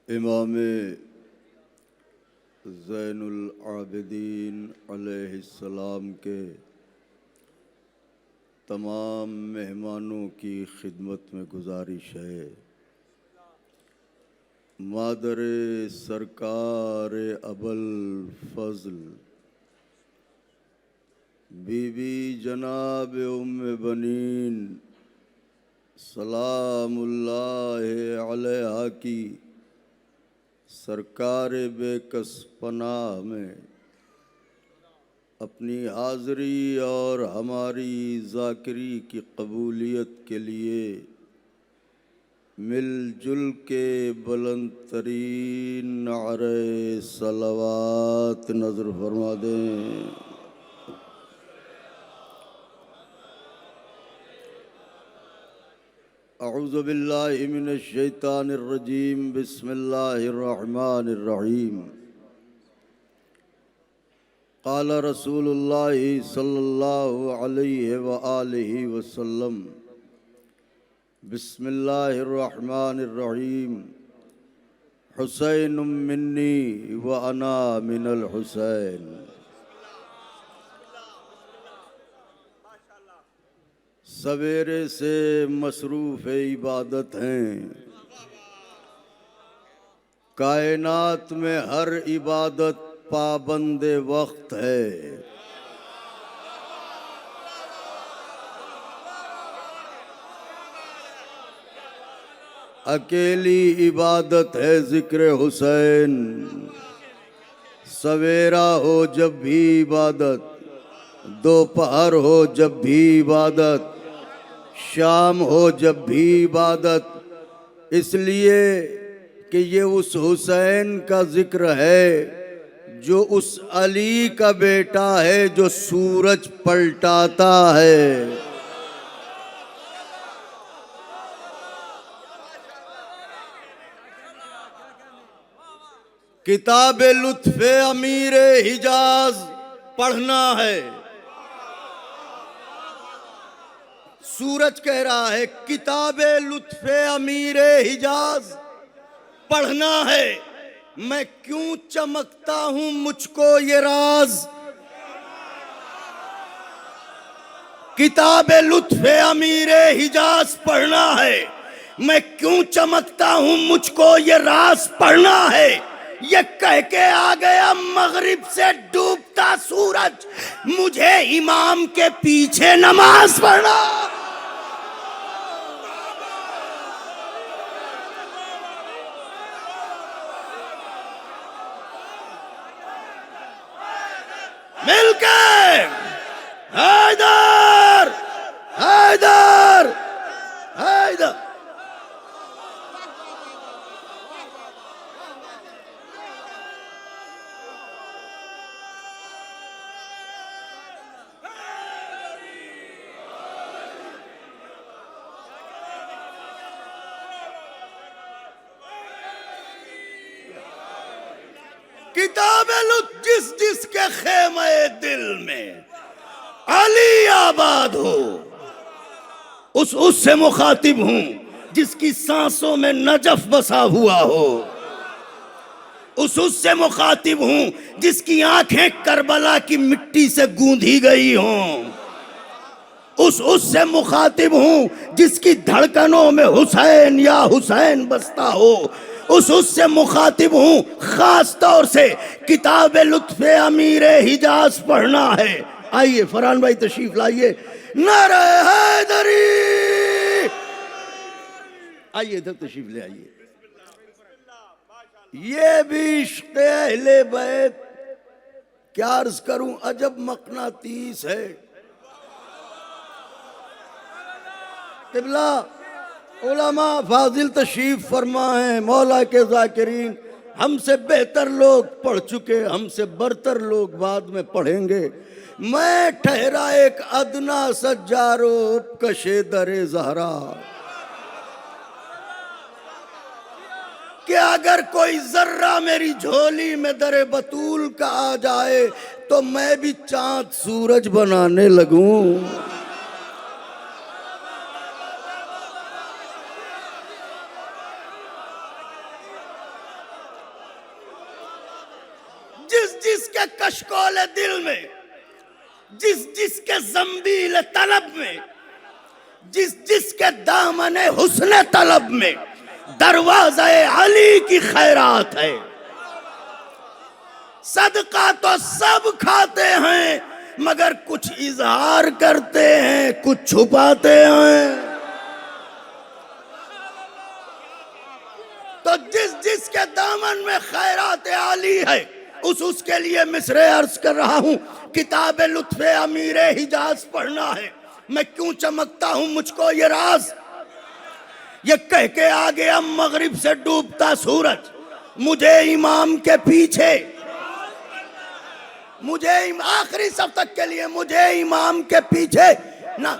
इमाम ज़ैनुल आबिदीन अलैहिस्सलाम के तमाम मेहमानों की खिदमत में गुजारिश है, मादर सरकार अबल फज़ल बीबी जनाब उम्मे बनीन सलामुल्लाहि अलैहा की सरकार बेकस पनाह में अपनी हाज़री और हमारी ज़ाकिरी की कबूलियत के लिए मिलजुल के बुलंद तरीन नारे सलवात नज़र फरमा दें। अऊज़ु बिल्लाहि मिनश शैतानिर रजीम बिस्मिल्लाहिर रहमानिर रहीम। क़ाल रसूलुल्लाहि सल्लल्लाहु अलैहि व आलिहि वसल्लम बिस्मिल्लाहिर रहमानिर रहीम। हुसैनुम मिन्नी व अना मिनल हुसैन। सवेरे से मसरूफ़ इबादत हैं, कायनात में हर इबादत पाबंदे वक्त है। अकेली इबादत है ज़िक्र हुसैन। सवेरा हो जब भी इबादत, दोपहर हो जब भी इबादत, शाम हो जब भी इबादत, इसलिए कि ये उस हुसैन का जिक्र है जो उस अली का बेटा है जो सूरज पलटाता है। किताब लुत्फ़े अमीर हिजाज पढ़ना है। सूरज कह रहा है किताबे लुत्फ़े अमीर हिजाज पढ़ना है। मैं क्यों चमकता हूं मुझको ये राज। किताबे लुत्फ़े अमीर हिजाज पढ़ना है। मैं क्यों चमकता हूं मुझको ये राज पढ़ना है। ये कह के आ गया मगरिब से डूबता सूरज, मुझे इमाम के पीछे नमाज पढ़ना। मिलके हैदर हैदर हैदर। किताबे लुत्फ़ जिस जिसके खेमे दिल में अली आबाद हो, उससे मुखातिब हूं जिसकी सांसों में नजफ बसा हुआ हो। उससे मुखातिब हूं जिसकी आंखें करबला की मिट्टी से गूंधी गई हों। उससे मुखातिब हूं जिसकी धड़कनों में हुसैन या हुसैन बसता हो। उससे मुखातिब हूं खास तौर से किताब लुत्फ़े अमीर हिजाज पढ़ना है। आइए फरहान भाई तशरीफ लाइए। नारे हैदरी, आइए इधर तशरीफ ले आइए। ये भी इश्क़ अहले बैत क्या अर्ज करूं, अजब मक़नातीस है। क़िबला उलमा फाजिल तशरीफ फरमा है। मौला के ज़ाकिरीन हमसे बेहतर लोग पढ़ चुके, हमसे बरतर लोग बाद में पढ़ेंगे। मैं ठहरा एक अदना सज्जारो कशे दरे ज़हरा कि अगर कोई जर्रा मेरी झोली में दरे बतूल का आ जाए तो मैं भी चांद सूरज बनाने लगूं। जिसके कशकोल दिल में, जिसके जंबील तलब में, जिसके दामने हुस्न तलब में दरवाज़े अली की खैरात है। सदका तो सब खाते हैं मगर कुछ इजहार करते हैं, कुछ छुपाते हैं। तो जिसके दामन में खैरात आली है उसके लिए मिसरे अर्ज कर रहा हूं। किताब लुत्फ़े अमीर हिजाज पढ़ना है। मैं क्यों चमकता हूं मुझको ये राज, ये कह के आ गया मगरिब से डूबता सूरज, मुझे इमाम के पीछे, मुझे आखिरी सब तक के लिए मुझे इमाम के पीछे ना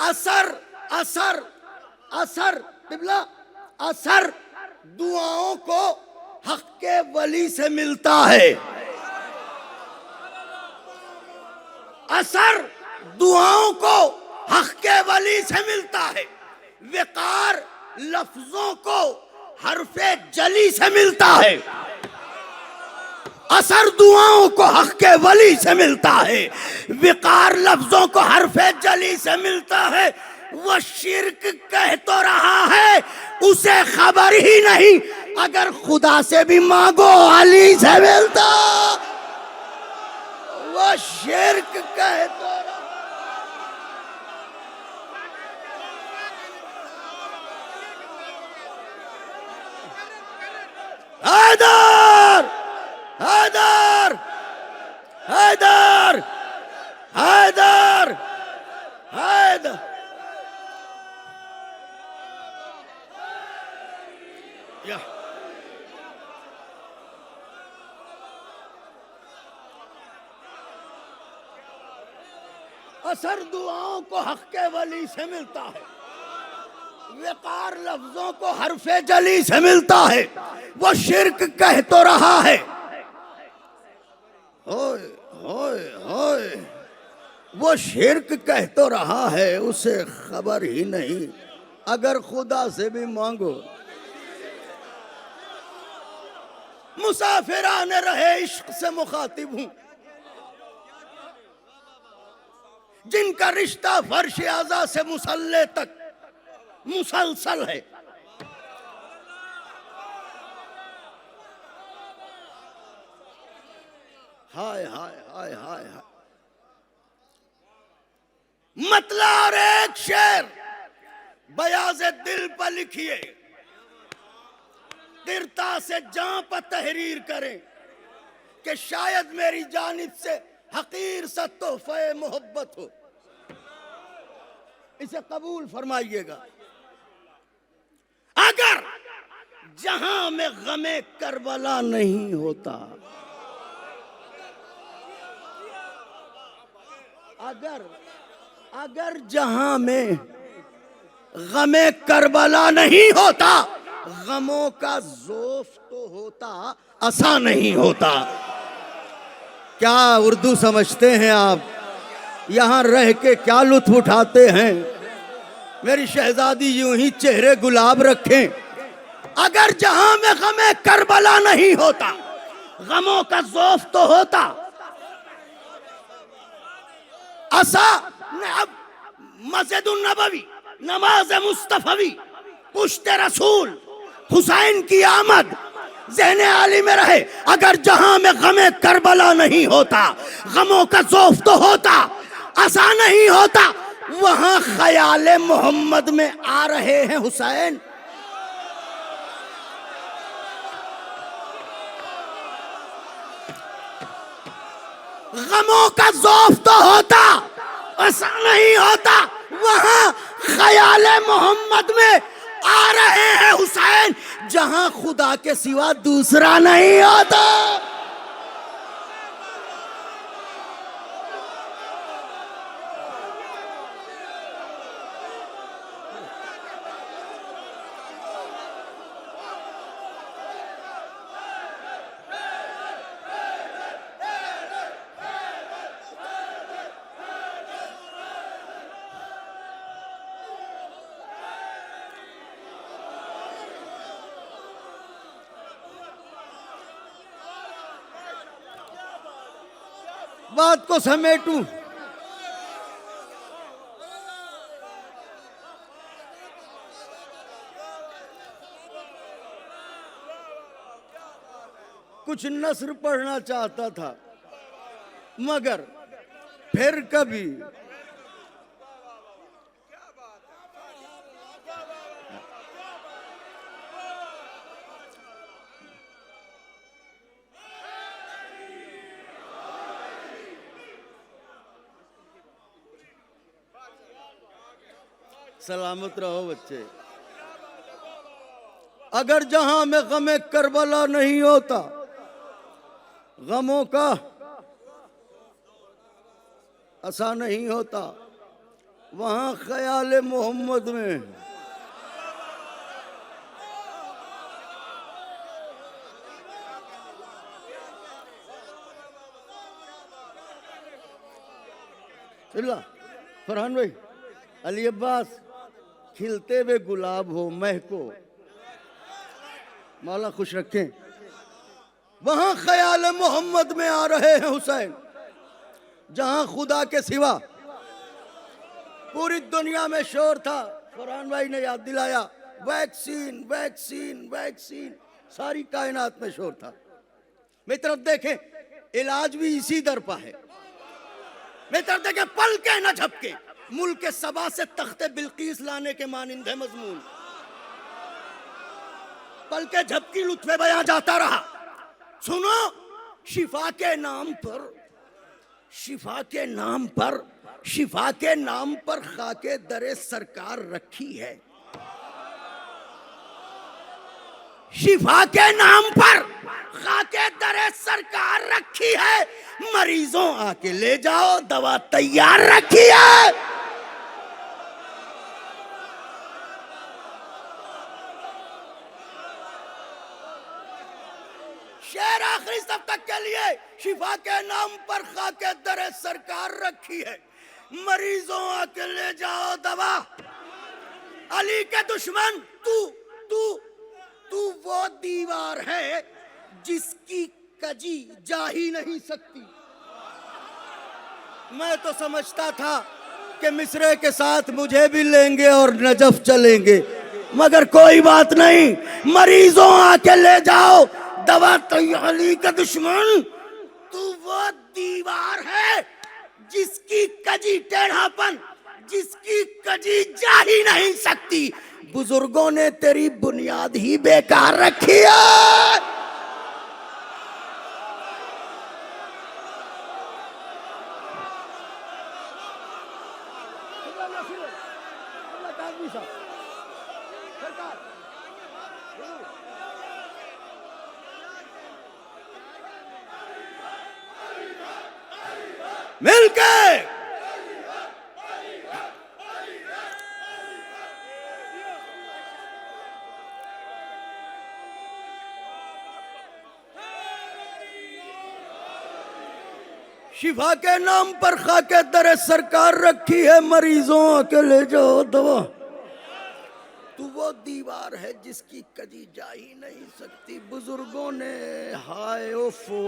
असर असर असर बिबला असर दुआओं को हक के वली से मिलता है। असर दुआओं को हक के वली से मिलता है। विकार लफ्जों को हरफे जली से मिलता है। असर दुआओं को हक के वली से मिलता है, विकार लफ्जों को हरफे जली से मिलता है। वो शिर्क कह तो रहा है उसे खबर ही नहीं, अगर खुदा से भी मांगो अली से मिलता। वो शिर्क कह तो रहा, हैदर हैदर हैदर हैदर हैदर या असर दुआओं को हक के वली से मिलता है, विकार लफ्जों को हरफे जली से मिलता है। वो शिर्क कह तो रहा है, होय होय होय, वो शिर्क कह तो रहा है उसे खबर ही नहीं, अगर खुदा से भी मांगो। मुसाफिराने रहे इश्क से मुखातिब हूं, जिनका रिश्ता फर्श आज़ा से मुसल्ले तक मुसलसल है। हाय हाय हाय हाय हाय, मतला और एक शेर बयाज़े दिल पर लिखिए, तिरता से जां पर तहरीर करें कि शायद मेरी जानिब से हकीर सा तोहफे मोहब्बत हो, इसे कबूल फरमाइएगा। अगर जहां में गमे करबला नहीं होता, अगर जहां में गमे करबला नहीं होता, गमों का ज़ोफ़ तो होता, असा नहीं होता। क्या उर्दू समझते हैं आप? यहाँ रह के क्या लुत्फ उठाते हैं? मेरी शहजादी यूं ही चेहरे गुलाब रखें। अगर जहां में गमे करबला नहीं होता, गमों का ज़ोफ़ तो होता, असा मस्जिदुन नबवी, नमाज मुस्तफवी, पुश्त रसूल, हुसैन की आमद ज़हने आली में रहे। अगर जहां में गमे करबला नहीं होता, गमों का ज़ौफ़ तो होता, असा नहीं होता, वहां ख्याले मोहम्मद में आ रहे हैं हुसैन। गमों का ज़ौफ़ तो होता, ऐसा नहीं होता, वहां ख्याले मोहम्मद में आ रहे हैं हुसैन, जहां खुदा के सिवा दूसरा नहीं होता। बात को समेटूं। कुछ नस्र पढ़ना चाहता था, मगर फिर कभी सलामत रहो बच्चे। अगर जहां में गमे करबला नहीं होता, गमों का ऐसा नहीं होता, वहां ख्याल मोहम्मद में फरहान भाई, अली अब्बास, खिलते हुए गुलाब हो महको, मौला खुश रखें। वहां ख्याल मोहम्मद में आ रहे हैं हुसैन, जहां खुदा के सिवा पूरी दुनिया में शोर था। फरहान भाई ने याद दिलाया, वैक्सीन वैक्सीन वैक्सीन, सारी कायनात में शोर था। मेरी तरफ देखें, इलाज भी इसी दर पर है। मेरी तरफ देखें, पल के न झपके, मुल्क के सबा से तख्ते बिल्कीस लाने के मानिंद है मजमून। पल के झपकी लुत्फे बयां जाता रहा। सुनो, शिफा के नाम पर, शिफा के नाम पर, शिफा के नाम पर खाके दरे सरकार रखी है। शिफा के नाम पर खाके दरे सरकार रखी है। मरीजों आके ले जाओ, दवा तैयार रखी है। शेर आखिरी सब तक के लिए, शिफा के नाम पर खाके दरे सरकार रखी है। मरीजों आके ले जाओ दवा। अली के दुश्मन, तू तू तू वो दीवार है जिसकी कजी जा ही नहीं सकती। मैं तो समझता था कि मिस्रे के साथ मुझे भी लेंगे और नजफ चलेंगे, मगर कोई बात नहीं। मरीजों आके ले जाओ दवा। तो अली का दुश्मन, तू वो दीवार है जिसकी कजी टेढ़ापन, जिसकी कजी जा ही नहीं सकती। बुजुर्गों ने तेरी बुनियाद ही बेकार रखी है। मिलके शिफा के नाम पर खाके दरे सरकार रखी है। मरीजों के ले जाओ दवा। तू वो दीवार है जिसकी कजी जा ही नहीं सकती। बुजुर्गों ने, हाय ओफो,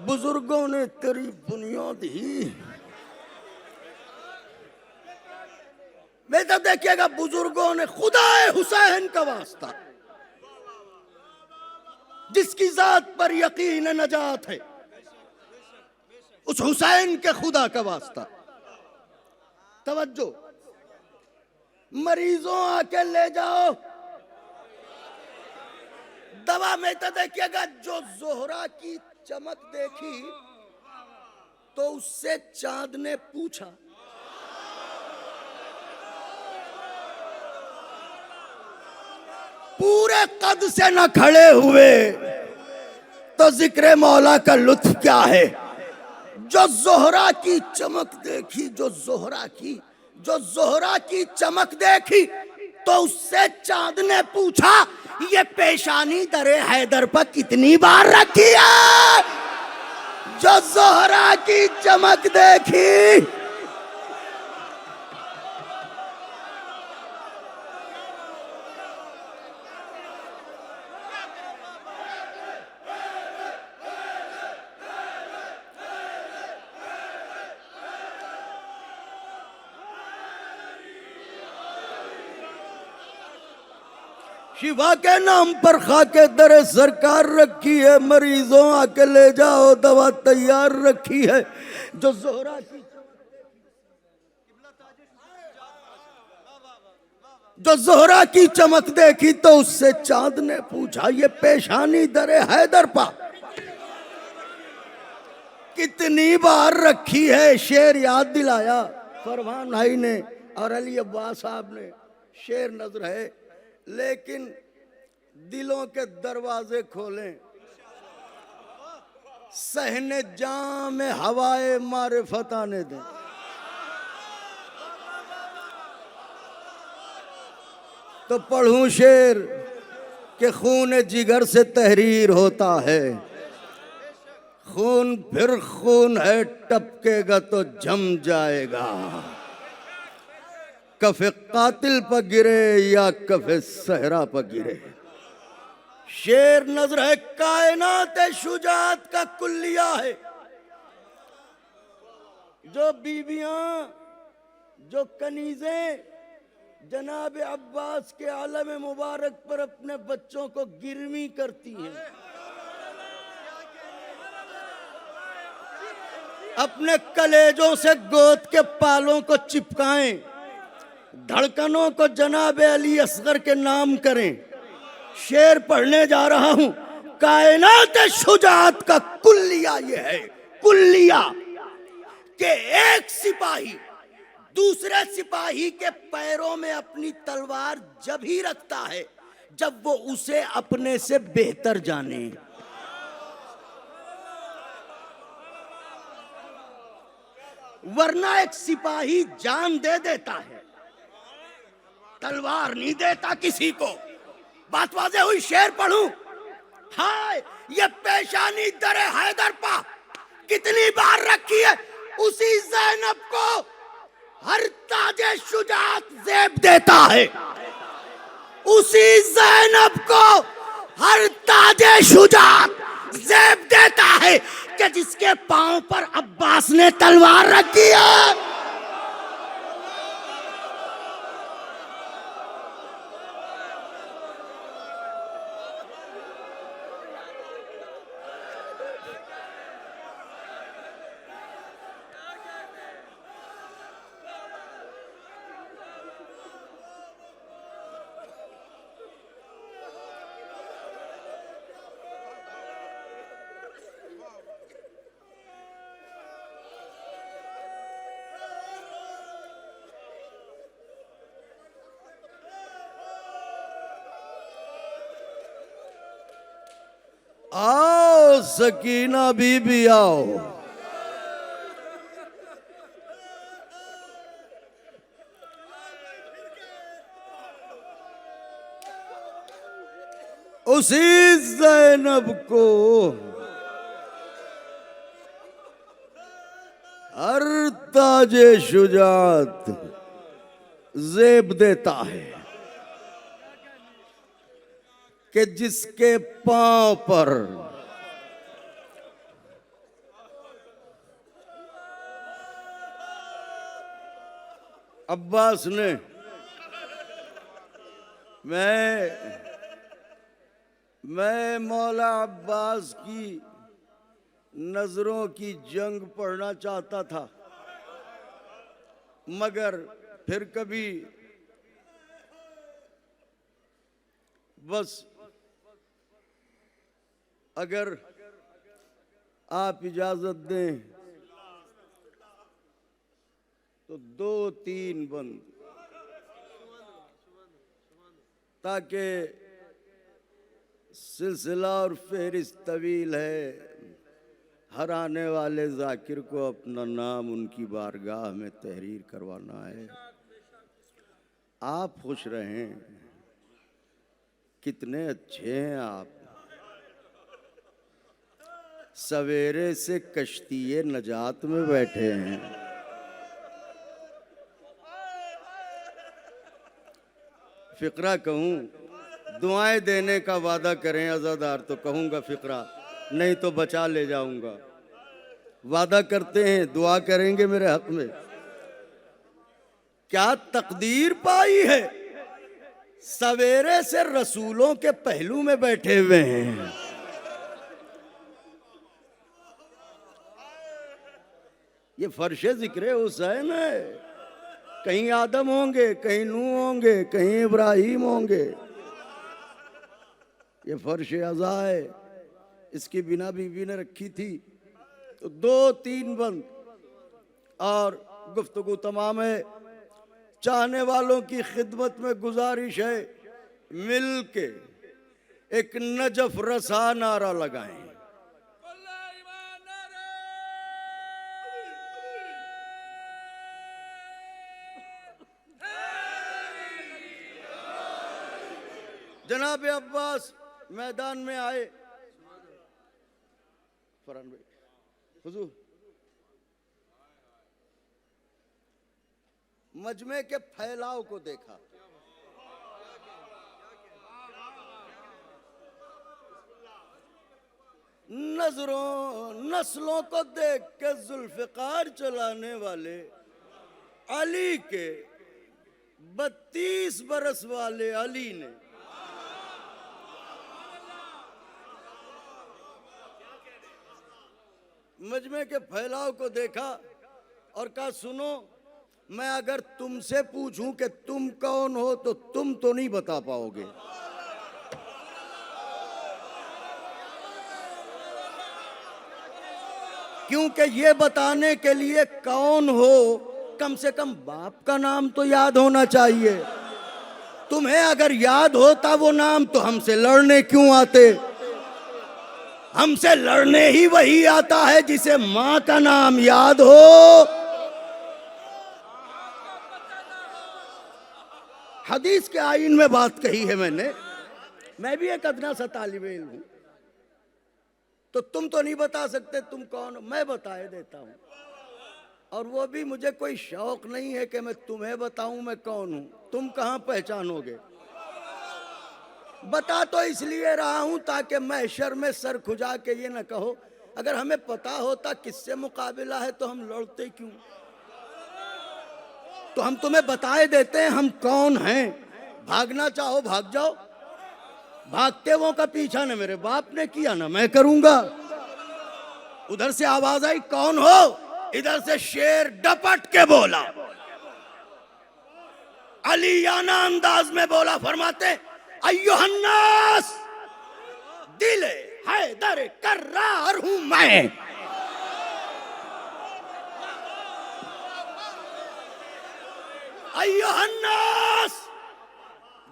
बुजुर्गों ने तेरी बुनियाद ही। मैं तो देखिएगा, बुजुर्गों ने खुदा हुसैन का वास्ता, जिसकी जात पर यकीन नजात है, उस हुसैन के खुदा का वास्ता। तवज्जो, मरीजों आके ले जाओ दवा। में तो देखिएगा, जो जोहरा की चमक देखी तो उससे चांद ने पूछा, पूरे कद से न खड़े हुए तो जिक्र मौला का लुत्फ क्या है। जो जोहरा की चमक देखी, जो जोहरा की चमक देखी तो उससे चांद ने पूछा, ये पेशानी दरे हैदर पर कितनी बार रखी है। जो जोहरा की चमक देखी, शिवा के नाम पर खाके दरे सरकार रखी है, मरीजों आके ले जाओ दवा तैयार रखी है। जो जोहरा की चमक देखी तो उससे चांद ने पूछा, ये पेशानी दरे हैदर पा कितनी बार रखी है। शेर याद दिलाया फरमान भाई ने और अली अब्बास साहब ने। शेर नजर है लेकिन दिलों के दरवाजे खोलें, सहने जाम में हवाए मारिफत आने दें। तो पढ़ूं शेर के खून जिगर से तहरीर होता है, खून फिर खून है टपकेगा तो जम जाएगा। कफे कातिल पर गिरे या कफे सहरा पर गिरे। शेर नजर है कायनात शुजात का कुल्लिया है। जो बीबियां जो कनीजें जनाब अब्बास के आलम मुबारक पर अपने बच्चों को गिरवी करती हैं, अपने कलेजों से गोद के पालों को चिपकाएं, धड़कनों को जनाब अली असगर के नाम करें। शेर पढ़ने जा रहा हूं, कायनात शुजात का कुल्लिया ये है, कुल्लिया के एक सिपाही दूसरे सिपाही के पैरों में अपनी तलवार जब ही रखता है जब वो उसे अपने से बेहतर जाने। वरना एक सिपाही जान दे देता है, तलवार नहीं देता किसी को। बात वाज़ेह हुई। शेर पढ़ूं, हाय ये पेशानी दरे हैदर पा कितनी बार रखी है। उसी ज़ैनब को हर ताजे शुजात ज़ेब देता है, उसी ज़ैनब को हर ताजे शुजात ज़ेब देता है कि जिसके पांव पर अब्बास ने तलवार रखी है। आओ सकीना बीबी आओ। उसी ज़ैनब को हर ताजे शुजात ज़ेब देता है कि जिसके पांव पर अब्बास ने मैं मौला अब्बास की नजरों की जंग पढ़ना चाहता था, मगर फिर कभी बस अगर आप इजाजत दें तो 2-3 बंद, ताकि सिलसिला और फेरिस्त तवील है। हर आने वाले जाकिर को अपना नाम उनकी बारगाह में तहरीर करवाना है। आप खुश रहें, कितने अच्छे हैं आप। सवेरे से कश्तीए नजात में बैठे हैं। फिक्रा कहूँ, दुआएं देने का वादा करें अज़ादार तो कहूँगा फिक्रा, नहीं तो बचा ले जाऊंगा। वादा करते हैं, दुआ करेंगे मेरे हक में। क्या तकदीर पाई है सवेरे से रसूलों के पहलू में बैठे हुए हैं। ये फर्शे जिक्र हुसैन है। कहीं आदम होंगे, कहीं नूह होंगे, कहीं इब्राहिम होंगे। ये फर्शे अज़ा है। इसकी बिना बीवी ने रखी थी तो 2-3 बंद और गुफ्तगू तमाम है। चाहने वालों की खिदमत में गुजारिश है, मिल के एक नजफ रसा नारा लगाएं। जनाब अब्बास मैदान में आए। फरहान भाई, हुजूर, मजमे के फैलाव को देखा। नस्लों को देख के जुल्फ़िकार चलाने वाले अली के 32 बरस वाले अली ने मजमे के फैलाव को देखा और कहा, सुनो, मैं अगर तुमसे पूछूं कि तुम कौन हो तो तुम तो नहीं बता पाओगे। क्योंकि ये बताने के लिए कौन हो, कम से कम बाप का नाम तो याद होना चाहिए। तुम्हें अगर याद होता वो नाम तो हमसे लड़ने क्यों आते? हमसे लड़ने ही वही आता है जिसे मां का नाम याद हो। हदीस के आईन में बात कही है मैंने। मैं भी एक अदना सा तालिब इल्म हूं, तो तुम तो नहीं बता सकते तुम कौन हो, मैं बताए देता हूं। और वो भी मुझे कोई शौक नहीं है कि मैं तुम्हें बताऊं मैं कौन हूं। तुम कहां पहचानोगे? बता तो इसलिए रहा हूं ताकि महशर में सर खुजा के ये न कहो, अगर हमें पता होता किससे मुकाबला है तो हम लड़ते क्यों। तो हम तुम्हें बताए देते हैं हम कौन हैं। भागना चाहो भाग जाओ, भागते वो का पीछा न मेरे बाप ने किया ना मैं करूंगा। उधर से आवाज आई, कौन हो? इधर से शेर डपट के बोला, अलीयाना अंदाज में बोला, फरमाते, अय्युहन्नास, दिल हैदर कर्रार हूं मैं। अय्युहन्नास,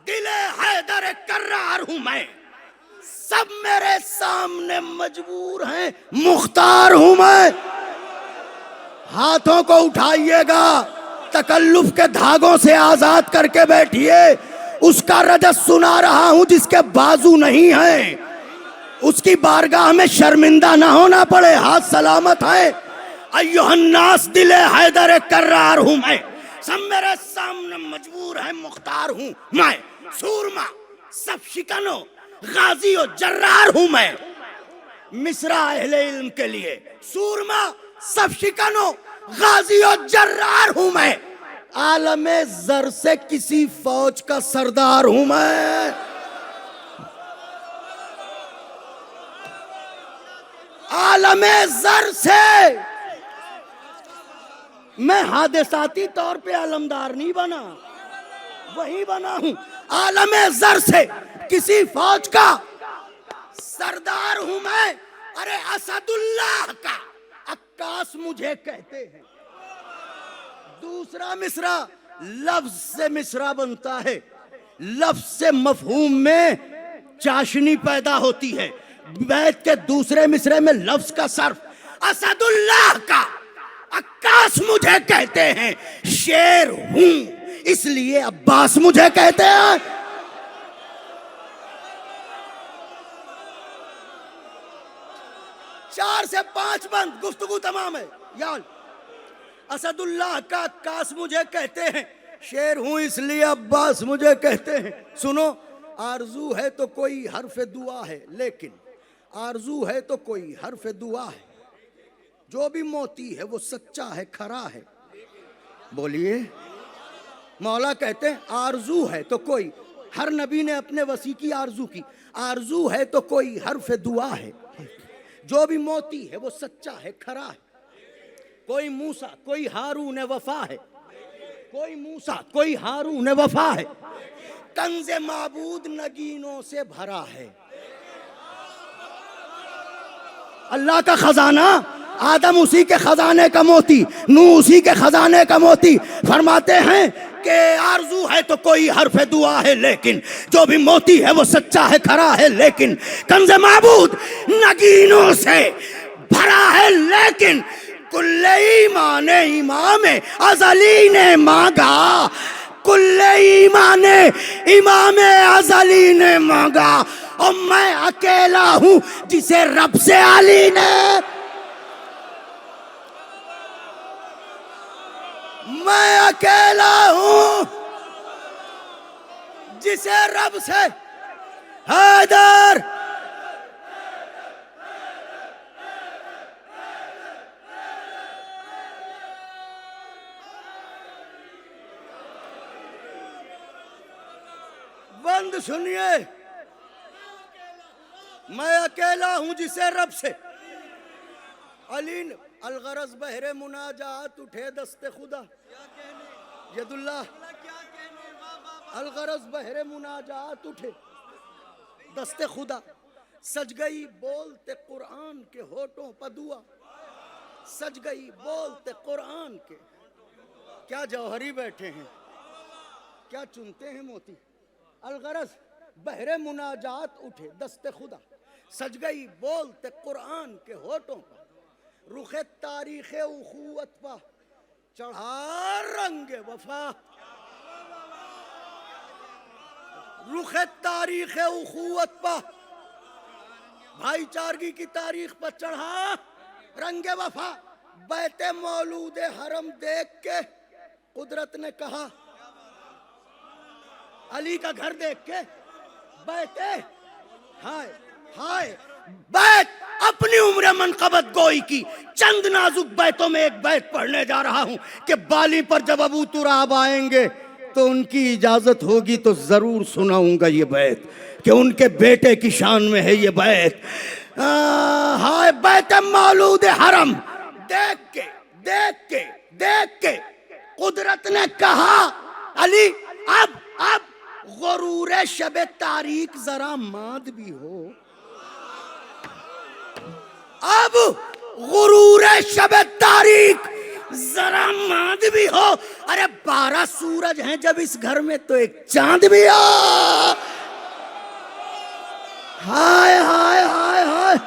दिल हैदर कर्रार हूं मैं। सब मेरे सामने मजबूर हैं, मुख्तार हूं मैं। हाथों को उठाइएगा, तकल्लुफ के धागों से आजाद करके बैठिए। उसका रजस सुना रहा हूं जिसके बाजू नहीं है, उसकी बारगाह में शर्मिंदा ना होना पड़े। हाथ सलामत है। अय्युहन्नास, दिल हैदर कर्रार हूं मैं। सब मेरे सामने मजबूर है, मुख्तार हूं मैं। सूरमा, सब शिकनो, गाजी और जर्रार हूं मैं। मिसरा अहले इल्म के लिए, सूरमा, सब शिकनो, गाजी और जर्रार हूं मैं। आलमे जर से किसी फौज का सरदार हूं मैं। आलमे जर से मैं हादसाती तौर पे आलमदार नहीं बना, वही बना हूं। आलमे जर से किसी फौज का सरदार हूं मैं। अरे असदुल्लाह का अक्कास मुझे कहते हैं। दूसरा मिसरा, लफ्ज से मिसरा बनता है, लफ्ज से मफहूम में चाशनी पैदा होती है। बैत के दूसरे मिसरे में लफ्ज का सर्फ, असदुल्लाह का अक्कास मुझे कहते हैं। शेर हूं इसलिए अब्बास मुझे कहते हैं। चार से 5 बंद, गुफ्तगू तमाम है। यार, असदुल्लाह का अक्कास मुझे कहते हैं, शेर हूं इसलिए अब्बास मुझे कहते हैं। सुनो, आरजू है तो कोई हर्फ दुआ है, लेकिन आरजू है तो कोई हर्फ दुआ है। जो भी मोती है वो सच्चा है, खरा है। बोलिए। मौला कहते हैं आरजू है तो कोई हर नबी ने अपने वसी की आरजू की। आरजू है तो कोई हर्फ दुआ है, जो भी मोती है वो सच्चा है, खरा है। कोई मूसा कोई हारून वफा है, कोई मूसा कोई हारून वफा है। कंज़े माबूद नगीनों से भरा है। अल्लाह का खजाना, आदम उसी के खजाने का मोती, नूह उसी के खजाने का मोती। फरमाते हैं कि आरजू है तो कोई हर्फ दुआ है, लेकिन जो भी मोती है वो सच्चा है, खरा है। लेकिन कंज़े माबूद नगीनों से भरा है। लेकिन कुल्ले ईमान इमाम अज़ली ने मांगा, कुल्ले ईमान इमाम अज़ली ने मांगा। और मैं अकेला हूं जिसे रब से अली ने, मैं अकेला हूं जिसे रब से हैदर। बंद सुनिए, मैं अकेला हूं जिसे रब से अली ने। अलगरज बहरे मुनाजात उठे दस्ते खुदा यदुल्लाह, अलगरज बहरे मुनाजात उठे दस्ते खुदा। सज गई बोलते कुरान के होठों पर दुआ, सज गई बोलते कुरान के। क्या जौहरी बैठे हैं, क्या चुनते हैं मोती। अलगरज बहरे मुनाजात उठे दस्ते खुदा, सज गई बोलते कुरान के होठों पर। रुखे तारीख़ उखुवत पा चढ़ा रंग वफा, रुखे तारीख़ उखुवत पा भाईचारगी की तारीख पर चढ़ा रंग वफा। बैते मौलूद हरम देख के कुदरत ने कहा, अली का घर देख के बैते, हाय हाय बैत अपनी उम्र मनकबत गोई की। चंद नाजुक बैतों में एक बैत पढ़ने जा रहा हूं कि बाली पर जब अबू तुराब आएंगे तो उनकी इजाजत होगी तो जरूर सुनाऊंगा ये बैत कि उनके बेटे की शान में है ये बैत। हाय बैत मौलूद हरम देख के देख के देख के कुदरत ने कहा, अली अब गुरूर शबे तारीख जरा माद भी हो, अब गुरूर शबे तारीख जरा माद भी हो। अरे 12 सूरज हैं जब इस घर में तो एक चांद भी हो। हाय हाय हाय हाय,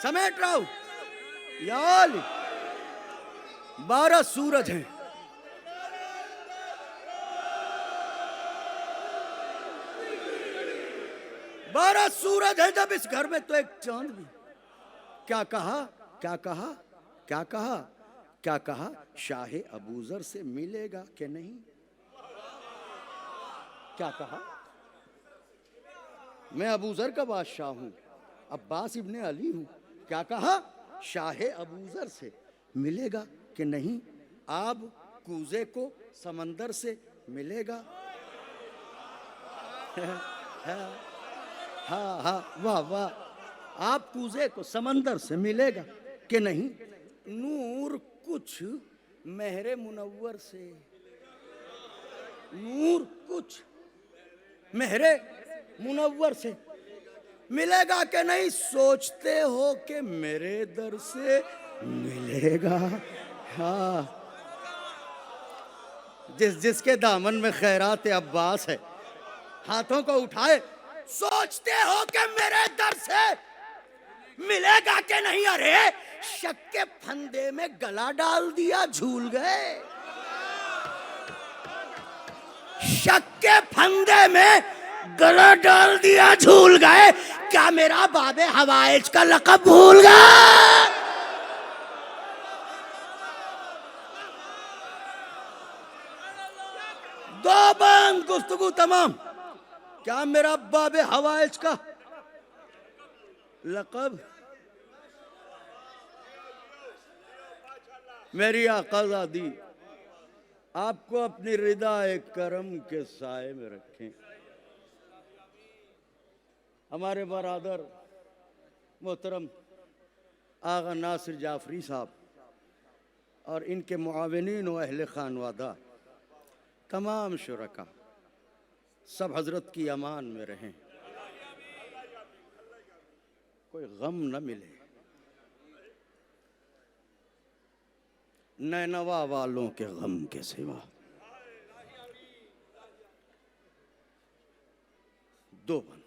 समेट रहा हूं यार। 12 सूरज हैं, बारह सूरज है जब इस घर में तो एक चांद भी। क्या कहा क्या कहा क्या कहा क्या कहा, शाहे अबूजर से मिलेगा कि नहीं। क्या कहा, मैं अबूजर का बादशाह हूं, अब्बास इब्ने अली हूं। क्या कहा, शाहे अबूजर से मिलेगा कि नहीं। आब कूजे को समंदर से मिलेगा। हाँ हाँ वाह वाह, आप कूजे को समंदर से मिलेगा कि नहीं। नूर कुछ महरे मुनव्वर से, नूर कुछ महरे मुनव्वर से मिलेगा कि नहीं। सोचते हो कि मेरे दर से मिलेगा। हाँ, जिसके दामन में खैरात अब्बास है हाथों को उठाए। सोचते हो कि मेरे दर से मिलेगा कि नहीं। अरे शक के फंदे में गला डाल दिया, झूल गए। शक के फंदे में गला डाल दिया, झूल गए। क्या मेरा बाबे हवाइज का लक़ब भूल गए। दो बंद गुफ्तगू तमाम। क्या मेरा बाबे हवाइज का लक़ब मेरी आकाज़ादी आपको अपनी रिदा करम के साए में रखें। हमारे बरादर मोहतरम आगा नासिर जाफरी साहब और इनके मुआविनीन व अहले खानवादा तमाम शुरका सब हजरत की अमान में रहें, कोई गम न मिले। नैनवा वालों के गम के सिवा दो बन।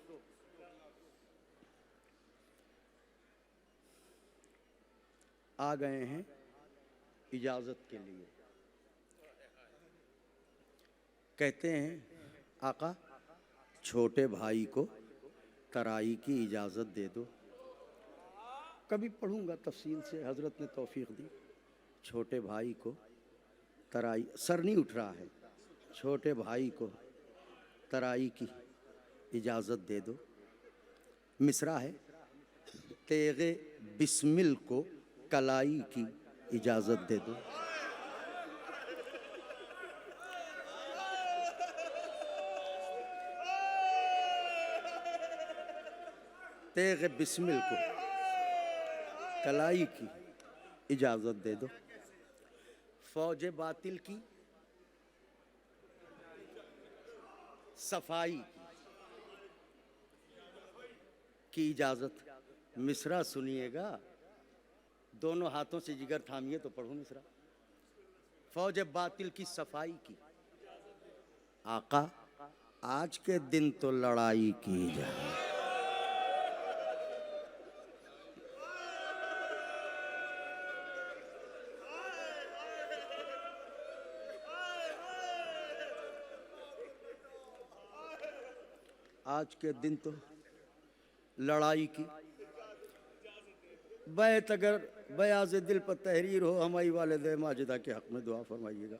आ गए हैं इजाजत के लिए। कहते हैं आका छोटे भाई को तराई की इजाजत दे दो। कभी पढ़ूंगा तफसील से, हजरत ने तौफीक दी। छोटे भाई को तराई, सर नहीं उठ रहा है, छोटे भाई को तराई की इजाजत दे दो। मिसरा है तेगे बिस्मिल को कलाई की इजाजत दे दो। तेगे बिस्मिल को कलाई की इजाजत दे दो। फौज बातिल सफाई की इजाजत। मिसरा सुनिएगा, दोनों हाथों से जिगर थामिए तो पढ़ो मिसरा। फौज बातिल की सफाई की। आका आज के दिन तो लड़ाई की जाए। आज के दिन तो लड़ाई की। बैत अगर बयाज दिल पर तहरीर हो, हमारी वालिद माजिदा के हक में दुआ फरमाइएगा।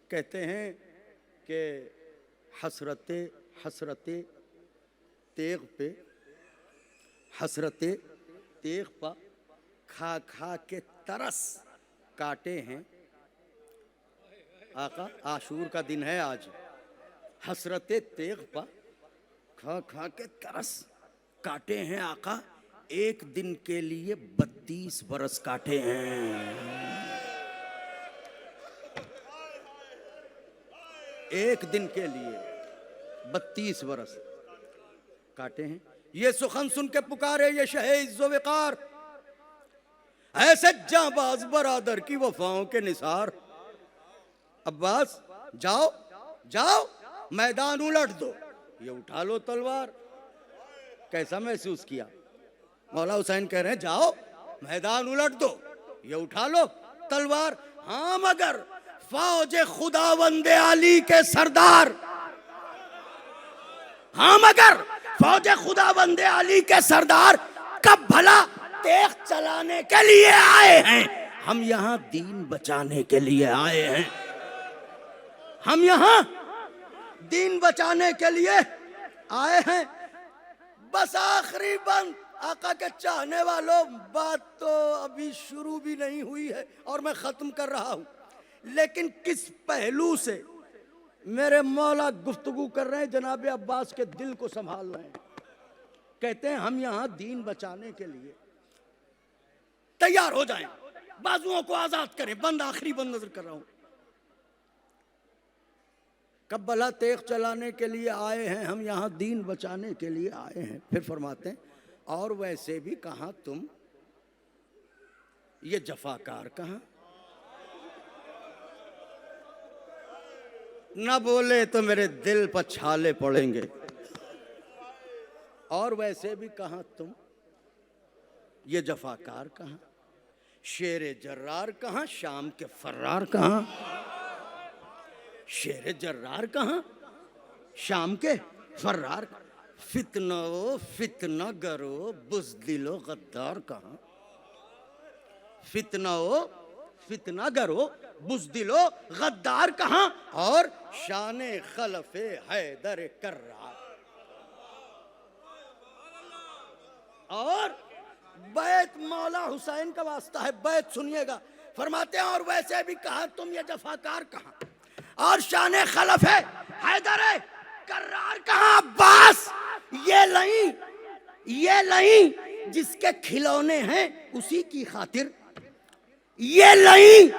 कहते हैं कि हसरते तेग पे, हसरते तेग पा खा खा के तरस काटे हैं। आका आशूर का दिन है आज। हसरते तेग पा खा खा के तरस काटे हैं आका, एक दिन के लिए 32 बरस काटे हैं। एक दिन के लिए 32 बरस काटे हैं। ये सुखन सुन के पुकारे ये शहे इज्जो वकार, ऐसे जाबाज बरादर की वफाओं के निसार। अब्बास जाओ जाओ मैदान उलट दो, ये उठा लो तलवार। कैसा महसूस किया? मौला हुसैन कह रहे हैं जाओ मैदान उलट दो, ये उठा लो तलवार। हाँ मगर फौज खुदावंदे आली के सरदार, हाँ मगर फौज खुदावंदे आली के सरदार कब भला तेग चलाने के लिए आए हैं? हम यहां दीन बचाने के लिए आए हैं। हम यहां दीन बचाने के लिए आए हैं। बस आखिरी बंद आका के चाहने वालों, बात तो अभी शुरू भी नहीं हुई है और मैं खत्म कर रहा हूं, लेकिन किस पहलू से मेरे मौला गुफ्तगू कर रहे हैं, जनाब अब्बास के दिल को संभाल रहे हैं। कहते हैं हम यहां दीन बचाने के लिए तैयार हो जाएं, बाजुओं को आजाद करें। बंद आखिरी बंद नजर कर रहा हूं। कब भला तेग चलाने के लिए आए हैं, हम यहाँ दीन बचाने के लिए आए हैं। फिर फरमाते हैं और वैसे भी कहाँ तुम ये जफाकार कहाँ? न बोले तो मेरे दिल पर छाले पड़ेंगे। और वैसे भी कहाँ तुम ये जफाकार कहाँ? शेरे जर्रार कहाँ, शाम के फर्रार कहाँ? शेरे जर्रार कहाँ, शाम के फर्रार। फितना फितना गरो बुज़दिलो गद्दार कहाँ? फितना फितना गरो बुज़दिलो गद्दार कहाँ? और शाने खलफे हैदर कर्रार। और बैत मौला हुसैन का वास्ता है, बैत सुनिएगा। फरमाते हैं और वैसे भी कहा तुम ये जफाकार कहाँ, और शान खलफ है हैदर है कर्रार कहाँ, अब्बास ये लई जिसके खिलौने हैं उसी की खातिर, ये लई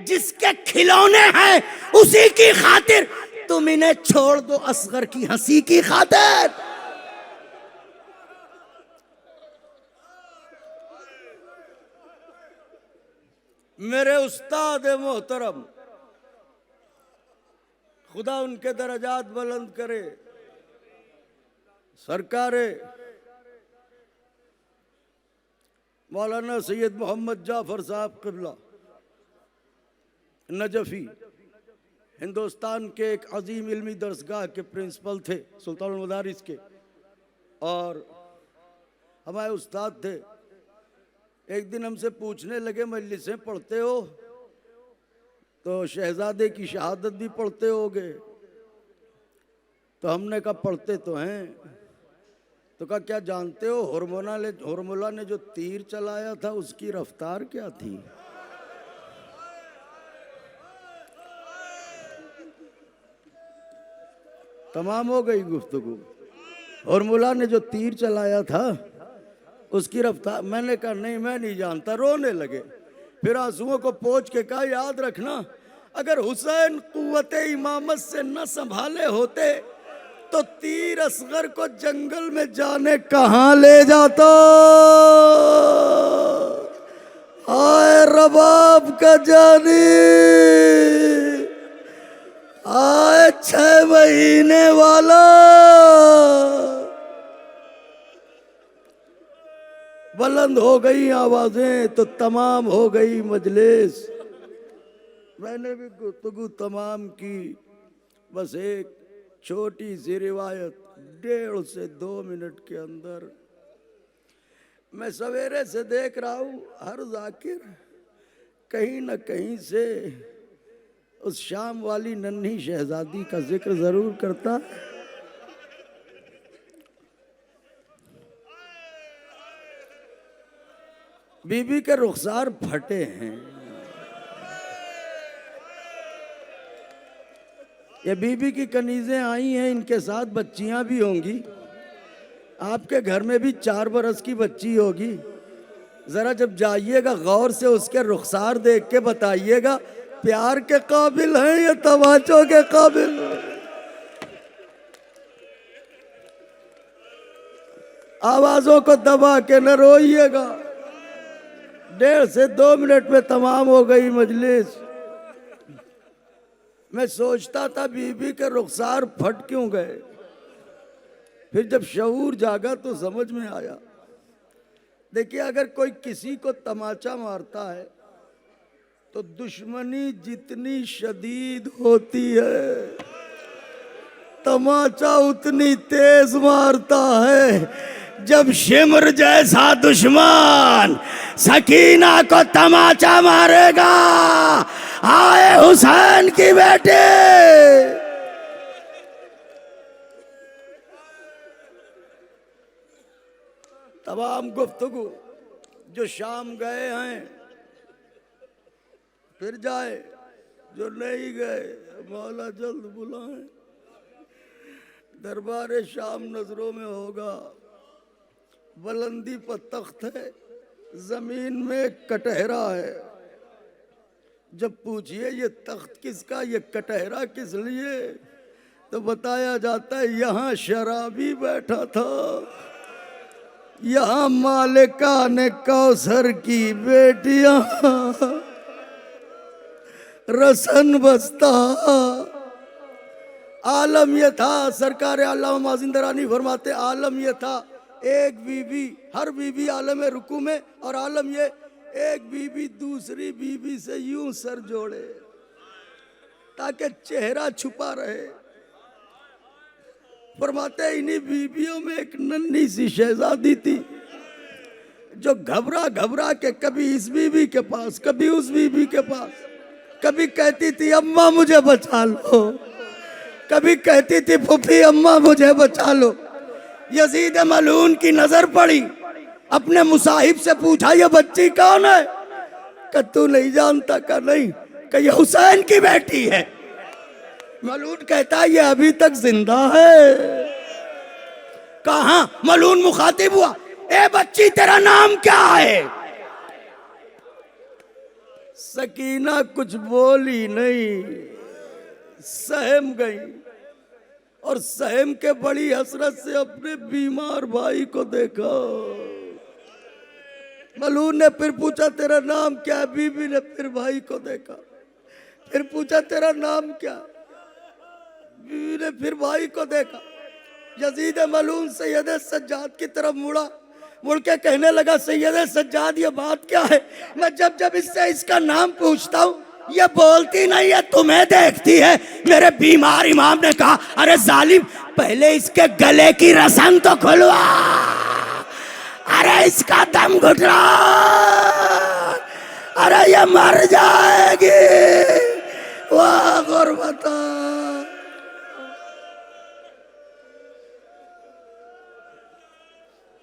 जिसके खिलौने हैं उसी की खातिर, तुम इन्हें छोड़ दो असगर की हंसी की खातिर। मेरे उस्ताद मोहतरम, खुदा उनके दर्जात बुलंद करे, सरकारे मौलाना सैयद मोहम्मद जाफर साहब क़िबला नजफी हिंदुस्तान के एक अजीम इल्मी दरसगाह के प्रिंसिपल थे, सुल्तानुल मदारिस के, और हमारे उस्ताद थे। एक दिन हमसे पूछने लगे मजलिसें पढ़ते हो तो शहजादे की शहादत भी पढ़ते होगे? तो हमने कहा पढ़ते तो हैं। तो कहा क्या जानते हो हुरमुला ने जो तीर चलाया था उसकी रफ्तार क्या थी? तमाम हो गई गुफ्तगू। हुरमुला ने जो तीर चलाया था उसकी रफ्तार, मैंने कहा नहीं मैं नहीं जानता, रोने लगे। फिर आंसुओं को पोंछ के कहा याद रखना अगर हुसैन कुव्वते इमामत से न संभाले होते तो तीर असगर को जंगल में जाने कहां ले जाता। आए रबाब का जानी, आए 6 महीने वाला, बुलंद हो गई आवाजें तो तमाम हो गई मजलिस। मैंने भी गुफ्तगू तमाम की, बस एक छोटी सी रिवायत 1.5 से 2 मिनट के अंदर। मैं सवेरे से देख रहा हूँ हर जाकिर कहीं न कहीं से उस शाम वाली नन्ही शहजादी का जिक्र जरूर करता है। बीबी के रुखसार फटे हैं। ये बीबी की कनीजें आई हैं, इनके साथ बच्चियां भी होंगी। आपके घर में भी 4 बरस की बच्ची होगी। जरा जब जाइएगा गौर से उसके रुखसार देख के बताइएगा प्यार के काबिल हैं या तमाचों के काबिल। आवाजों को दबा के न रोइएगा। 1.5 से 2 मिनट में तमाम हो गई मजलिस। मैं सोचता था बीबी के रुखसार फट क्यों गए, फिर जब शऊर जागा तो समझ में आया। देखिए अगर कोई किसी को तमाचा मारता है तो दुश्मनी जितनी शदीद होती है तमाचा उतनी तेज मारता है। जब शिमर जैसा दुश्मन सकीना को तमाचा मारेगा, आए हुसैन की बेटे। तमाम गुफ्तगू जो शाम गए हैं फिर जाए, जो नहीं गए मौला जल्द बुलाए। दरबार शाम नजरों में होगा। बुलंदी पर तख्त है, जमीन में कटहरा है। जब पूछिए ये तख्त किसका, ये कटहरा किस लिए, तो बताया जाता है यहाँ शराबी बैठा था, यहाँ मालिका ने कौसर की बेटियां रसन बस्ता। आलम ये था, सरकार अल्लामा माजिंदरानी फरमाते आलम ये था एक बीबी, हर बीबी आलम रुकू में, और आलम ये एक बीबी दूसरी बीबी से यूं सर जोड़े ताकि चेहरा छुपा रहे। फरमाते इन्हीं बीबियों में एक नन्ही सी शहजादी थी जो घबरा घबरा के कभी इस बीबी के पास कभी उस बीबी के पास, कभी कहती थी अम्मा मुझे बचा लो, कभी कहती थी फूफी अम्मा मुझे बचा लो। यजीद मलून की नजर पड़ी, अपने मुसाहिब से पूछा ये बच्ची कौन है? कि तू नहीं जानता का नहीं कि ये हुसैन की बेटी है। मलून कहता ये अभी तक जिंदा है। कहा मलून मुखातिब हुआ, ए बच्ची तेरा नाम क्या है? सकीना कुछ बोली नहीं, सहम गई और सहम के बड़ी हसरत से अपने बीमार भाई को देखा। मलून ने फिर पूछा तेरा नाम क्या? बीबी ने फिर भाई को देखा, फिर पूछा तेरा नाम क्या? बीवी ने फिर भाई को देखा। यजीद मलून सैयद सज्जाद की तरफ मुड़ा, मुड़ के कहने लगा सैयद सज्जाद ये बात क्या है? मैं जब जब इससे इसका नाम पूछता हूँ ये बोलती नहीं है, तुम्हें देखती है। मेरे बीमार इमाम ने कहा अरे जालिम पहले इसके गले की रस्म तो खुलवा, अरे इसका दम घुटना, अरे ये मर जाएगी। वाह गुरबता।